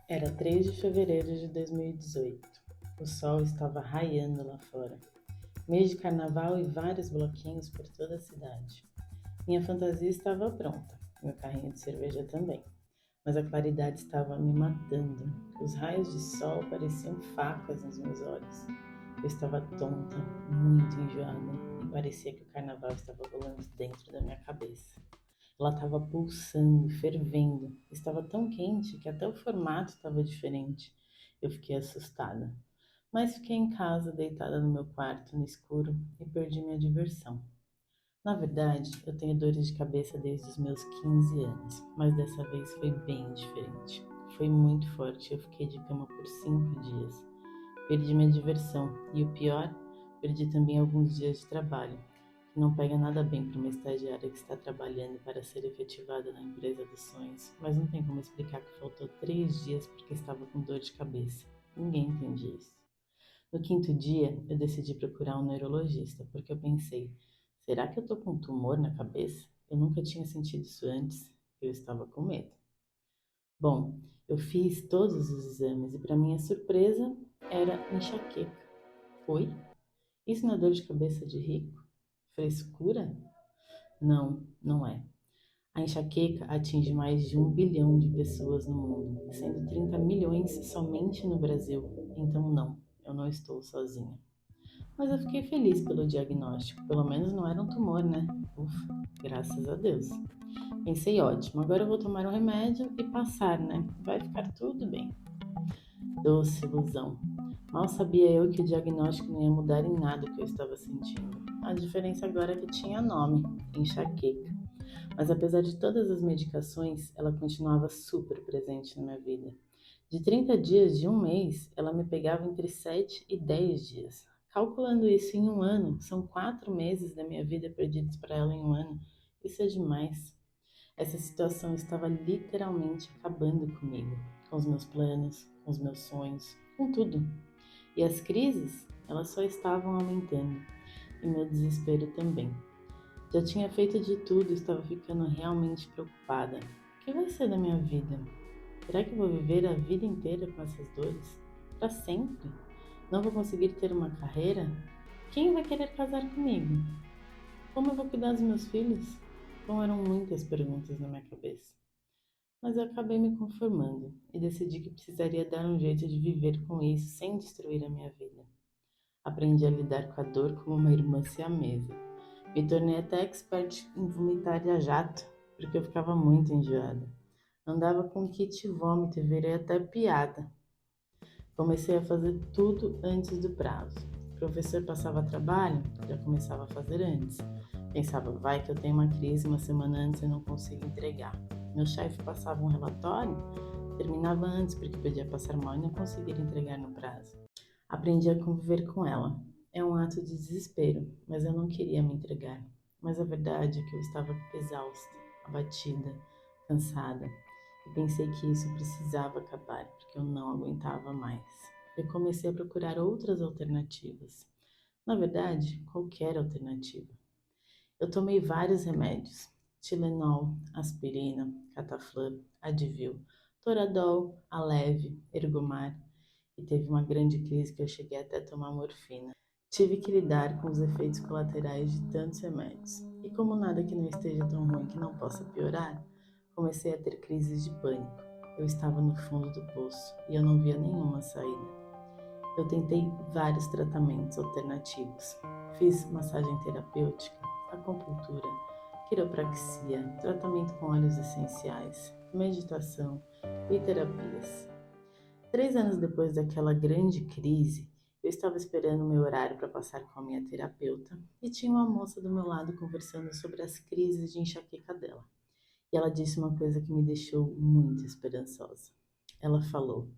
Era 3 de fevereiro de 2018. O sol estava raiando lá fora. Mês de carnaval e vários bloquinhos por toda a cidade. Minha fantasia estava pronta, meu carrinho de cerveja também. Mas a claridade estava me matando. Os raios de sol pareciam facas nos meus olhos. Eu estava tonta, muito enjoada, e parecia que o carnaval estava rolando dentro da minha cabeça. Ela estava pulsando, fervendo. Estava tão quente que até o formato estava diferente. Eu fiquei assustada. Mas fiquei em casa, deitada no meu quarto, no escuro, e perdi minha diversão. Na verdade, eu tenho dores de cabeça desde os meus 15 anos, mas dessa vez foi bem diferente. Foi muito forte, eu fiquei de cama por 5 dias. Perdi minha diversão e o pior, perdi também alguns dias de trabalho, que não pega nada bem para uma estagiária que está trabalhando para ser efetivada na empresa dos sonhos, mas não tem como explicar que faltou 3 dias porque estava com dor de cabeça. Ninguém entende isso. No quinto dia, eu decidi procurar um neurologista, porque eu pensei, será que eu tô com um tumor na cabeça? Eu nunca tinha sentido isso antes, eu estava com medo. Bom, eu fiz todos os exames e, para minha surpresa, era enxaqueca. Oi? Isso não é dor de cabeça de rico? Frescura? Não, não é. A enxaqueca atinge mais de 1 bilhão de pessoas no mundo, sendo 30 milhões somente no Brasil. Então, não, eu não estou sozinha. Mas eu fiquei feliz pelo diagnóstico, pelo menos não era um tumor, né? Ufa, graças a Deus. Pensei, ótimo, agora eu vou tomar um remédio e passar, né? Vai ficar tudo bem. Doce ilusão. Mal sabia eu que o diagnóstico não ia mudar em nada o que eu estava sentindo. A diferença agora é que tinha nome, enxaqueca. Mas apesar de todas as medicações, ela continuava super presente na minha vida. De 30 dias de um mês, ela me pegava entre 7 e 10 dias. Calculando isso em um ano, são 4 meses da minha vida perdidos para ela em um ano. Isso é demais. Essa situação estava literalmente acabando comigo, com os meus planos, com os meus sonhos, com tudo. E as crises, elas só estavam aumentando. E meu desespero também. Já tinha feito de tudo e estava ficando realmente preocupada. O que vai ser da minha vida? Será que vou viver a vida inteira com essas dores? Para sempre? Não vou conseguir ter uma carreira? Quem vai querer casar comigo? Como eu vou cuidar dos meus filhos? Bom, eram muitas perguntas na minha cabeça. Mas eu acabei me conformando e decidi que precisaria dar um jeito de viver com isso sem destruir a minha vida. Aprendi a lidar com a dor como uma irmã siamesa. Me tornei até expert em vomitar a jato, porque eu ficava muito enjoada. Andava com kit vômito e virei até piada. Comecei a fazer tudo antes do prazo. O professor passava trabalho, já começava a fazer antes. Pensava, vai que eu tenho uma crise uma semana antes e não consigo entregar. Meu chefe passava um relatório, terminava antes porque podia passar mal e não conseguir entregar no prazo. Aprendi a conviver com ela. É um ato de desespero, mas eu não queria me entregar. Mas a verdade é que eu estava exausta, abatida, cansada. E pensei que isso precisava acabar, porque eu não aguentava mais. Eu comecei a procurar outras alternativas. Na verdade, qualquer alternativa. Eu tomei vários remédios: Tilenol, aspirina, Cataflã, Advil, Toradol, Aleve, Ergomar, e teve uma grande crise que eu cheguei até a tomar morfina. Tive que lidar com os efeitos colaterais de tantos remédios. E como nada que não esteja tão ruim que não possa piorar, comecei a ter crises de pânico. Eu estava no fundo do poço e eu não via nenhuma saída. Eu tentei vários tratamentos alternativos. Fiz massagem terapêutica, acupuntura, quiropraxia, tratamento com óleos essenciais, meditação e terapias. 3 anos depois daquela grande crise, eu estava esperando o meu horário para passar com a minha terapeuta e tinha uma moça do meu lado conversando sobre as crises de enxaqueca dela. E ela disse uma coisa que me deixou muito esperançosa. Ela falou: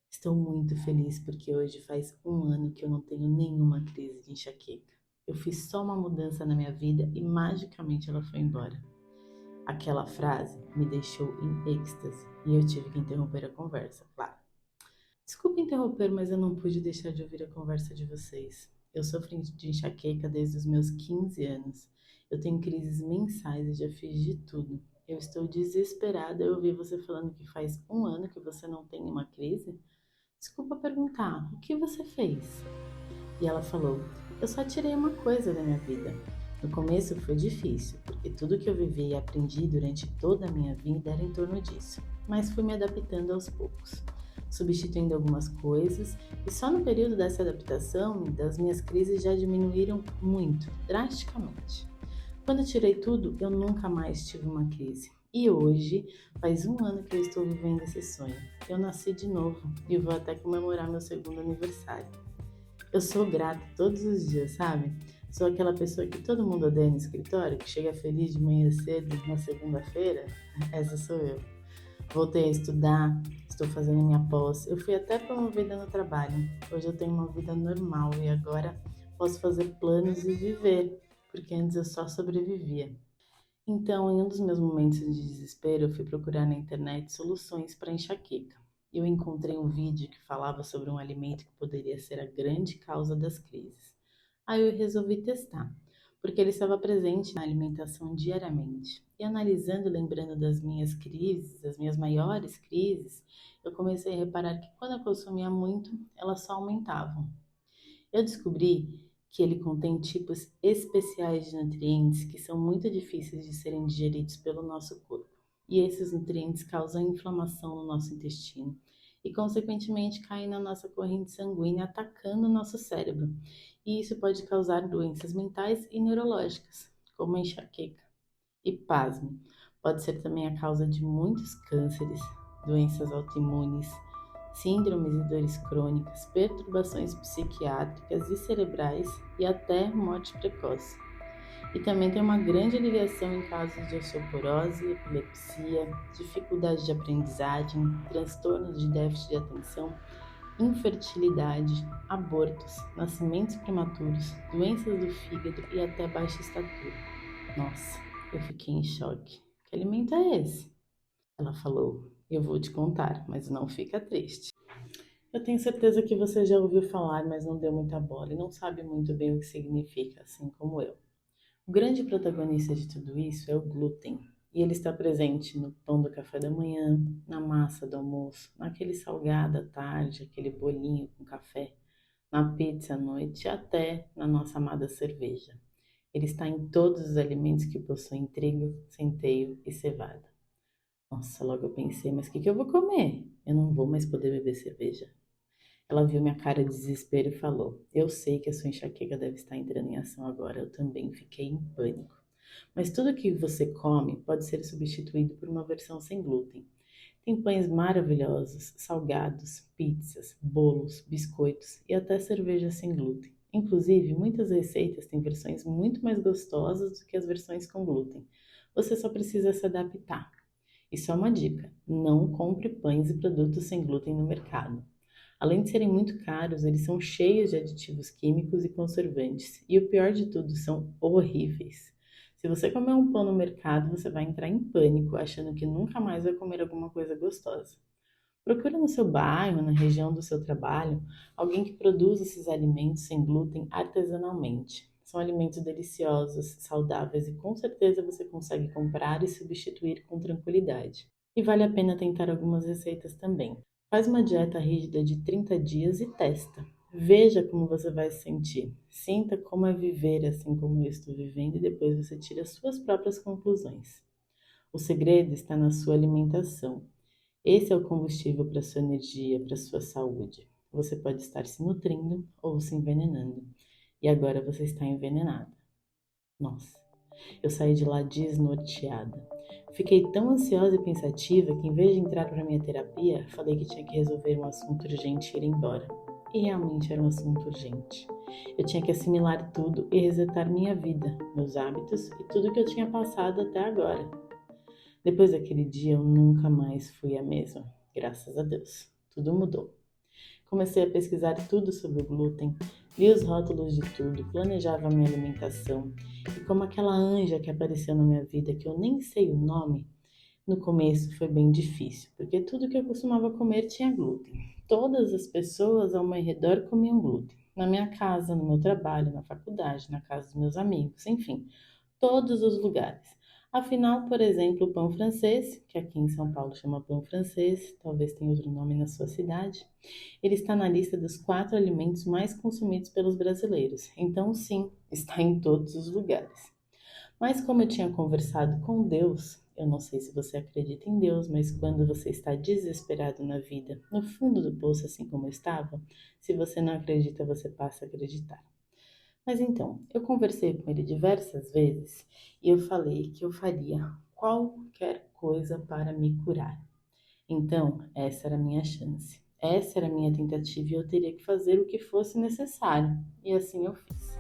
estou muito feliz porque hoje faz um ano que eu não tenho nenhuma crise de enxaqueca. Eu fiz só uma mudança na minha vida e magicamente ela foi embora. Aquela frase me deixou em êxtase e eu tive que interromper a conversa, claro. Desculpe interromper, mas eu não pude deixar de ouvir a conversa de vocês. Eu sofro de enxaqueca desde os meus 15 anos. Eu tenho crises mensais e já fiz de tudo. Eu estou desesperada. Eu ouvi você falando que faz um ano que você não tem uma crise. Desculpa perguntar, o que você fez? E ela falou: eu só tirei uma coisa da minha vida. No começo foi difícil, porque tudo que eu vivi e aprendi durante toda a minha vida era em torno disso. Mas fui me adaptando aos poucos, substituindo algumas coisas, e só no período dessa adaptação, das minhas crises já diminuíram muito, drasticamente. Quando eu tirei tudo, eu nunca mais tive uma crise. E hoje, faz um ano que eu estou vivendo esse sonho. Eu nasci de novo e vou até comemorar meu segundo aniversário. Eu sou grata todos os dias, sabe? Sou aquela pessoa que todo mundo odeia no escritório, que chega feliz de manhã cedo na segunda-feira. Essa sou eu. Voltei a estudar, estou fazendo minha pós. Eu fui até promovida no trabalho. Hoje eu tenho uma vida normal e agora posso fazer planos e viver, porque antes eu só sobrevivia. Então, em um dos meus momentos de desespero, eu fui procurar na internet soluções para enxaqueca. Eu encontrei um vídeo que falava sobre um alimento que poderia ser a grande causa das crises. Aí eu resolvi testar, porque ele estava presente na alimentação diariamente. E analisando e lembrando das minhas crises, das minhas maiores crises, eu comecei a reparar que quando eu consumia muito, elas só aumentavam. Eu descobri que ele contém tipos especiais de nutrientes que são muito difíceis de serem digeridos pelo nosso corpo. E esses nutrientes causam inflamação no nosso intestino e, consequentemente, caem na nossa corrente sanguínea, atacando o nosso cérebro. E isso pode causar doenças mentais e neurológicas, como a enxaqueca. E pasme, pode ser também a causa de muitos cânceres, doenças autoimunes, síndromes e dores crônicas, perturbações psiquiátricas e cerebrais e até morte precoce. E também tem uma grande ligação em casos de osteoporose, epilepsia, dificuldade de aprendizagem, transtornos de déficit de atenção, infertilidade, abortos, nascimentos prematuros, doenças do fígado e até baixa estatura. Nossa, eu fiquei em choque. Que alimento é esse? Ela falou: eu vou te contar, mas não fica triste. Eu tenho certeza que você já ouviu falar, mas não deu muita bola e não sabe muito bem o que significa, assim como eu. O grande protagonista de tudo isso é o glúten, e ele está presente no pão do café da manhã, na massa do almoço, naquele salgado à tarde, aquele bolinho com café, na pizza à noite e até na nossa amada cerveja. Ele está em todos os alimentos que possuem trigo, centeio e cevada. Nossa, logo eu pensei, mas o que eu vou comer? Eu não vou mais poder beber cerveja. Ela viu minha cara de desespero e falou: eu sei que a sua enxaqueca deve estar entrando em ação agora. Eu também fiquei em pânico. Mas tudo que você come pode ser substituído por uma versão sem glúten. Tem pães maravilhosos, salgados, pizzas, bolos, biscoitos e até cerveja sem glúten. Inclusive, muitas receitas têm versões muito mais gostosas do que as versões com glúten. Você só precisa se adaptar. E só uma dica: não compre pães e produtos sem glúten no mercado. Além de serem muito caros, eles são cheios de aditivos químicos e conservantes. E o pior de tudo, são horríveis. Se você comer um pão no mercado, você vai entrar em pânico, achando que nunca mais vai comer alguma coisa gostosa. Procure no seu bairro, na região do seu trabalho, alguém que produza esses alimentos sem glúten artesanalmente. São alimentos deliciosos, saudáveis e com certeza você consegue comprar e substituir com tranquilidade. E vale a pena tentar algumas receitas também. Faz uma dieta rígida de 30 dias e testa. Veja como você vai se sentir. Sinta como é viver assim como eu estou vivendo e depois você tira as suas próprias conclusões. O segredo está na sua alimentação. Esse é o combustível para sua energia, para sua saúde. Você pode estar se nutrindo ou se envenenando. E agora você está envenenada. Nossa, eu saí de lá desnorteada. Fiquei tão ansiosa e pensativa que, em vez de entrar para minha terapia, falei que tinha que resolver um assunto urgente e ir embora. E realmente era um assunto urgente. Eu tinha que assimilar tudo e resetar minha vida, meus hábitos e tudo que eu tinha passado até agora. Depois daquele dia, eu nunca mais fui a mesma. Graças a Deus. Tudo mudou. Comecei a pesquisar tudo sobre o glúten, li os rótulos de tudo, planejava a minha alimentação e como aquela anja que apareceu na minha vida, que eu nem sei o nome, no começo foi bem difícil, porque tudo que eu costumava comer tinha glúten. Todas as pessoas ao meu redor comiam glúten. Na minha casa, no meu trabalho, na faculdade, na casa dos meus amigos, enfim, todos os lugares. Afinal, por exemplo, o pão francês, que aqui em São Paulo chama pão francês, talvez tenha outro nome na sua cidade, ele está na lista dos 4 alimentos mais consumidos pelos brasileiros. Então, sim, está em todos os lugares. Mas como eu tinha conversado com Deus, eu não sei se você acredita em Deus, mas quando você está desesperado na vida, no fundo do poço, assim como eu estava, se você não acredita, você passa a acreditar. Mas então, eu conversei com ele diversas vezes e eu falei que eu faria qualquer coisa para me curar. Então, essa era a minha chance. Essa era a minha tentativa e eu teria que fazer o que fosse necessário. E assim eu fiz.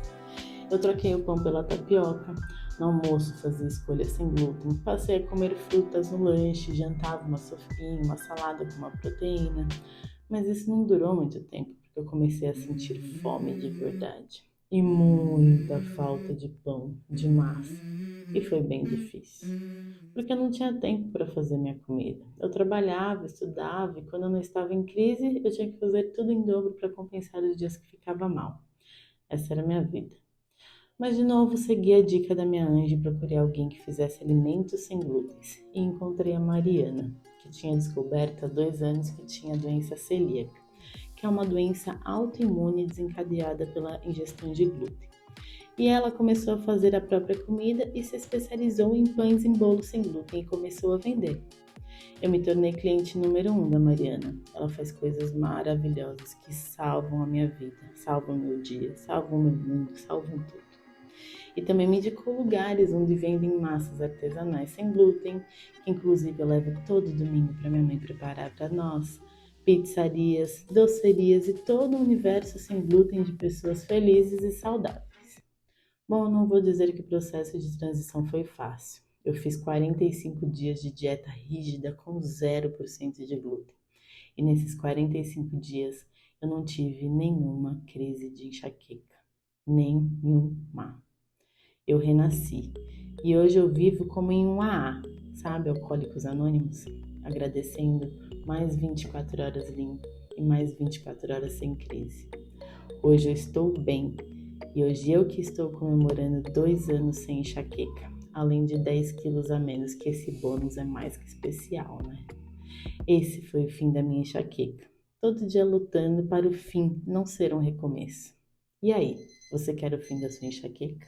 Eu troquei o pão pela tapioca. No almoço fazia escolha sem glúten. Passei a comer frutas no lanche, jantava uma sopinha, uma salada com uma proteína. Mas isso não durou muito tempo, porque eu comecei a sentir fome de verdade. E muita falta de pão, de massa. E foi bem difícil. Porque eu não tinha tempo para fazer minha comida. Eu trabalhava, estudava e quando eu não estava em crise, eu tinha que fazer tudo em dobro para compensar os dias que ficava mal. Essa era a minha vida. Mas de novo segui a dica da minha anja e procurei alguém que fizesse alimentos sem glúten. E encontrei a Mariana, que tinha descoberto há 2 anos que tinha doença celíaca, que é uma doença autoimune desencadeada pela ingestão de glúten. E ela começou a fazer a própria comida e se especializou em pães e bolos sem glúten e começou a vender. Eu me tornei cliente número 1 da Mariana. Ela faz coisas maravilhosas que salvam a minha vida, salvam meu dia, salvam meu mundo, salvam tudo. E também me indicou lugares onde vendem massas artesanais sem glúten, que inclusive eu levo todo domingo para minha mãe preparar para nós, pizzarias, docerias e todo um universo sem glúten de pessoas felizes e saudáveis. Bom, eu não vou dizer que o processo de transição foi fácil. Eu fiz 45 dias de dieta rígida com 0% de glúten. E nesses 45 dias eu não tive nenhuma crise de enxaqueca. Nenhuma. Eu renasci. E hoje eu vivo como em um AA, sabe, Alcoólicos Anônimos? Agradecendo mais 24 horas limpo e mais 24 horas sem crise. Hoje eu estou bem. E hoje eu que estou comemorando 2 anos sem enxaqueca, além de 10 quilos a menos, que esse bônus é mais que especial, né? Esse foi o fim da minha enxaqueca. Todo dia lutando para o fim não ser um recomeço. E aí, você quer o fim da sua enxaqueca?